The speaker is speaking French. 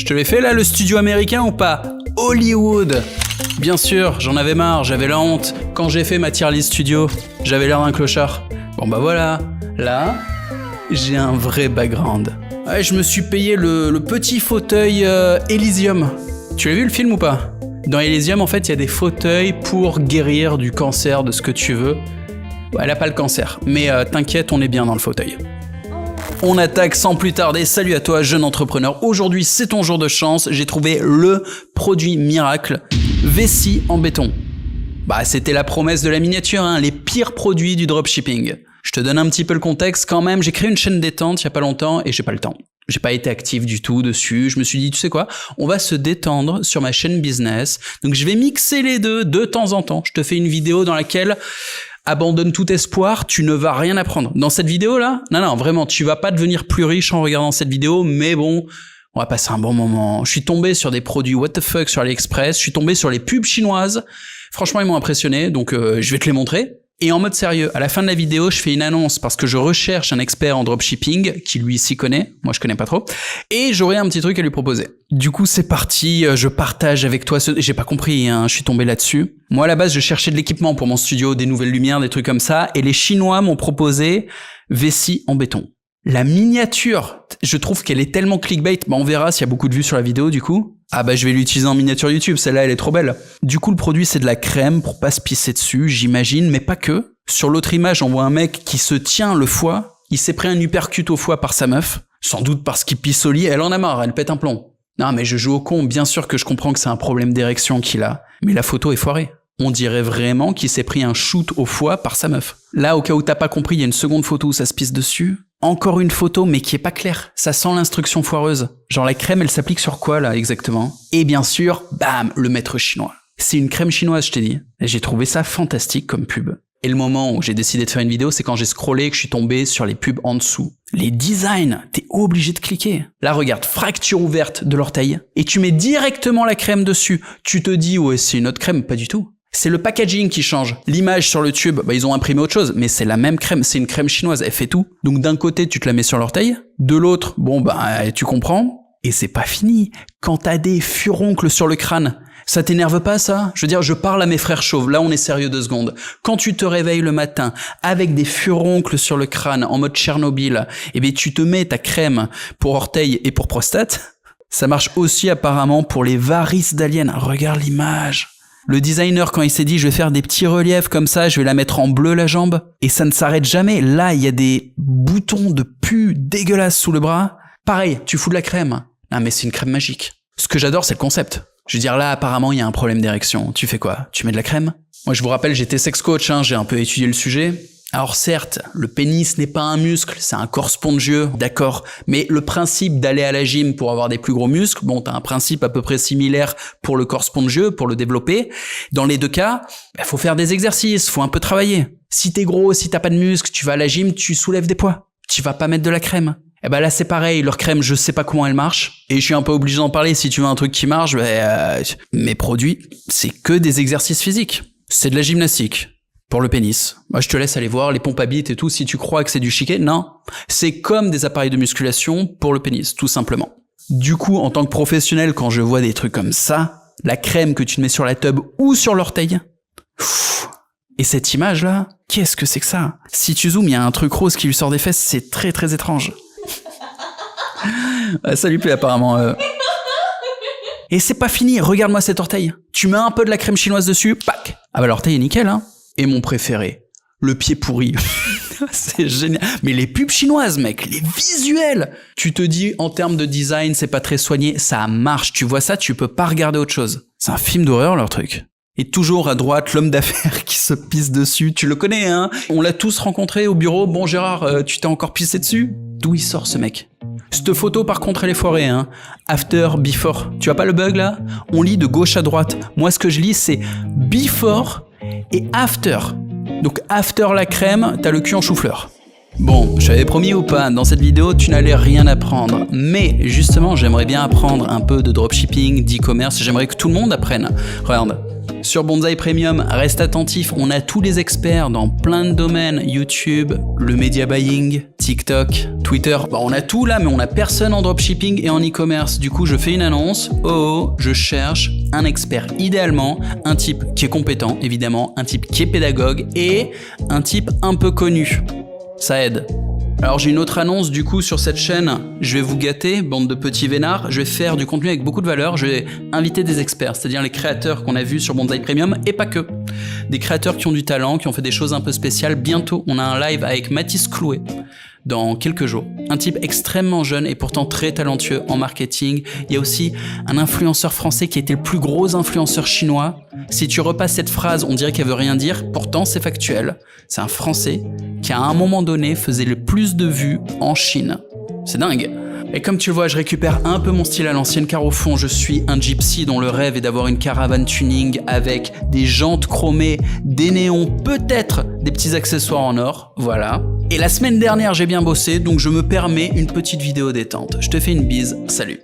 te l'ai fait là, le studio américain ou pas? Hollywood. Bien sûr, j'en avais marre, j'avais la honte. Quand j'ai fait ma tier list studio, j'avais l'air d'un clochard. Bon bah voilà, là, j'ai un vrai background. Ouais, je me suis payé le petit fauteuil Elysium. Tu l'as vu le film ou pas? Dans Elysium, en fait, il y a des fauteuils pour guérir du cancer, de ce que tu veux. Ouais, elle a pas le cancer, mais t'inquiète, on est bien dans le fauteuil. On attaque sans plus tarder. Salut à toi, jeune entrepreneur. Aujourd'hui, c'est ton jour de chance. J'ai trouvé le produit miracle, vessie en béton. Bah, c'était la promesse de la miniature, hein, les pires produits du dropshipping. Je te donne un petit peu le contexte quand même. J'ai créé une chaîne détente il y a pas longtemps et j'ai pas le temps. J'ai pas été actif du tout dessus. Je me suis dit, tu sais quoi, on va se détendre sur ma chaîne business. Donc je vais mixer les deux de temps en temps. Je te fais une vidéo dans laquelle abandonne tout espoir, tu ne vas rien apprendre. Dans cette vidéo-là, non, vraiment, tu vas pas devenir plus riche en regardant cette vidéo, mais bon, on va passer un bon moment. Je suis tombé sur des produits what the fuck sur AliExpress, je suis tombé sur les pubs chinoises. Franchement, ils m'ont impressionné, donc je vais te les montrer. Et en mode sérieux, à la fin de la vidéo, je fais une annonce parce que je recherche un expert en dropshipping qui lui s'y connaît, moi je connais pas trop, et j'aurai un petit truc à lui proposer. Du coup, c'est parti, je partage avec toi j'ai pas compris, hein, je suis tombé là-dessus. Moi, à la base, je cherchais de l'équipement pour mon studio, des nouvelles lumières, des trucs comme ça, et les Chinois m'ont proposé vessie en béton. La miniature, je trouve qu'elle est tellement clickbait, bah on verra s'il y a beaucoup de vues sur la vidéo du coup. Ah bah je vais l'utiliser en miniature YouTube, celle-là elle est trop belle. Du coup le produit c'est de la crème pour pas se pisser dessus, j'imagine, mais pas que. Sur l'autre image on voit un mec qui se tient le foie, il s'est pris un uppercut au foie par sa meuf, sans doute parce qu'il pisse au lit, elle en a marre, elle pète un plomb. Non mais je joue au con, bien sûr que je comprends que c'est un problème d'érection qu'il a, mais la photo est foirée. On dirait vraiment qu'il s'est pris un shoot au foie par sa meuf. Là, au cas où t'as pas compris, il y a une seconde photo où ça se pisse dessus. Encore une photo, mais qui est pas claire. Ça sent l'instruction foireuse. Genre la crème, elle s'applique sur quoi, là, exactement? Et bien sûr, bam, le maître chinois. C'est une crème chinoise, je t'ai dit. Et j'ai trouvé ça fantastique comme pub. Et le moment où j'ai décidé de faire une vidéo, c'est quand j'ai scrollé et que je suis tombé sur les pubs en dessous. Les designs, t'es obligé de cliquer. Là, regarde, fracture ouverte de l'orteil. Et tu mets directement la crème dessus. Tu te dis, ouais, c'est une autre crème, pas du tout. C'est le packaging qui change. L'image sur le tube, bah ils ont imprimé autre chose, mais c'est la même crème, c'est une crème chinoise, elle fait tout. Donc d'un côté, tu te la mets sur l'orteil, de l'autre, bon bah tu comprends, et c'est pas fini. Quand t'as des furoncles sur le crâne, ça t'énerve pas ça? Je veux dire, je parle à mes frères chauves, là on est sérieux 2 secondes. Quand tu te réveilles le matin avec des furoncles sur le crâne en mode Tchernobyl, eh bien tu te mets ta crème pour orteil et pour prostate. Ça marche aussi apparemment pour les varices d'aliens. Regarde l'image. Le designer, quand il s'est dit, je vais faire des petits reliefs comme ça, je vais la mettre en bleu la jambe, et ça ne s'arrête jamais. Là, il y a des boutons de pu dégueulasses sous le bras. Pareil, tu fous de la crème. Non, mais c'est une crème magique. Ce que j'adore, c'est le concept. Je veux dire, là, apparemment, il y a un problème d'érection. Tu fais quoi? Tu mets de la crème? Moi, je vous rappelle, j'étais sex coach, hein, j'ai un peu étudié le sujet. Alors certes, le pénis n'est pas un muscle, c'est un corps spongieux, d'accord, mais le principe d'aller à la gym pour avoir des plus gros muscles, bon, t'as un principe à peu près similaire pour le corps spongieux, pour le développer. Dans les deux cas, faut faire des exercices, faut un peu travailler. Si t'es gros, si t'as pas de muscles, tu vas à la gym, tu soulèves des poids. Tu vas pas mettre de la crème. Eh ben là c'est pareil, leur crème, je sais pas comment elle marche, et je suis un peu obligé d'en parler. Si tu veux un truc qui marche, mes produits, c'est que des exercices physiques. C'est de la gymnastique. Pour le pénis. Moi, je te laisse aller voir les pompes à bites et tout. Si tu crois que c'est du chiquet, non. C'est comme des appareils de musculation pour le pénis, tout simplement. Du coup, en tant que professionnel, quand je vois des trucs comme ça, la crème que tu te mets sur la tub ou sur l'orteil, et cette image-là, qu'est-ce que c'est que ça? Si tu zoomes, il y a un truc rose qui lui sort des fesses, c'est très très étrange. Ça lui plaît apparemment. Et c'est pas fini, regarde-moi cet orteil. Tu mets un peu de la crème chinoise dessus, pac. Ah bah l'orteil est nickel, hein. Et mon préféré, le pied pourri. C'est génial. Mais les pubs chinoises, mec, les visuels. Tu te dis, en termes de design, c'est pas très soigné. Ça marche. Tu vois ça, tu peux pas regarder autre chose. C'est un film d'horreur, leur truc. Et toujours à droite, l'homme d'affaires qui se pisse dessus. Tu le connais, hein? On l'a tous rencontré au bureau. Bon, Gérard, tu t'es encore pissé dessus? D'où il sort, ce mec? Cette photo, par contre, elle est foirée, hein. After, before. Tu as pas le bug, là? On lit de gauche à droite. Moi, ce que je lis, c'est before et after. Donc after la crème, t'as le cul en chou-fleur. Bon, je t'avais promis ou pas, dans cette vidéo, tu n'allais rien apprendre. Mais justement, j'aimerais bien apprendre un peu de dropshipping, d'e-commerce. J'aimerais que tout le monde apprenne. Regarde, Sur Bonsaï Premium, reste attentif, on a tous les experts dans plein de domaines, YouTube, le media buying, TikTok, Twitter, on a tout là mais on a personne en dropshipping et en e-commerce. Du coup je fais une annonce, je cherche un expert, idéalement un type qui est compétent évidemment, un type qui est pédagogue et un type un peu connu. Ça aide. Alors j'ai une autre annonce du coup sur cette chaîne, je vais vous gâter, bande de petits vénards, je vais faire du contenu avec beaucoup de valeur, je vais inviter des experts, c'est-à-dire les créateurs qu'on a vus sur Bonsaï Premium et pas que. Des créateurs qui ont du talent, qui ont fait des choses un peu spéciales. Bientôt on a un live avec Mathis Clouet dans quelques jours. Un type extrêmement jeune et pourtant très talentueux en marketing. Il y a aussi un influenceur français qui était le plus gros influenceur chinois. Si tu repasses cette phrase, on dirait qu'elle veut rien dire, pourtant c'est factuel. C'est un Français qui à un moment donné faisait le plus de vues en Chine. C'est dingue. Et comme tu le vois, je récupère un peu mon style à l'ancienne car au fond, je suis un gypsy dont le rêve est d'avoir une caravane tuning avec des jantes chromées, des néons, peut-être des petits accessoires en or, voilà. Et la semaine dernière, j'ai bien bossé, donc je me permets une petite vidéo détente. Je te fais une bise, salut.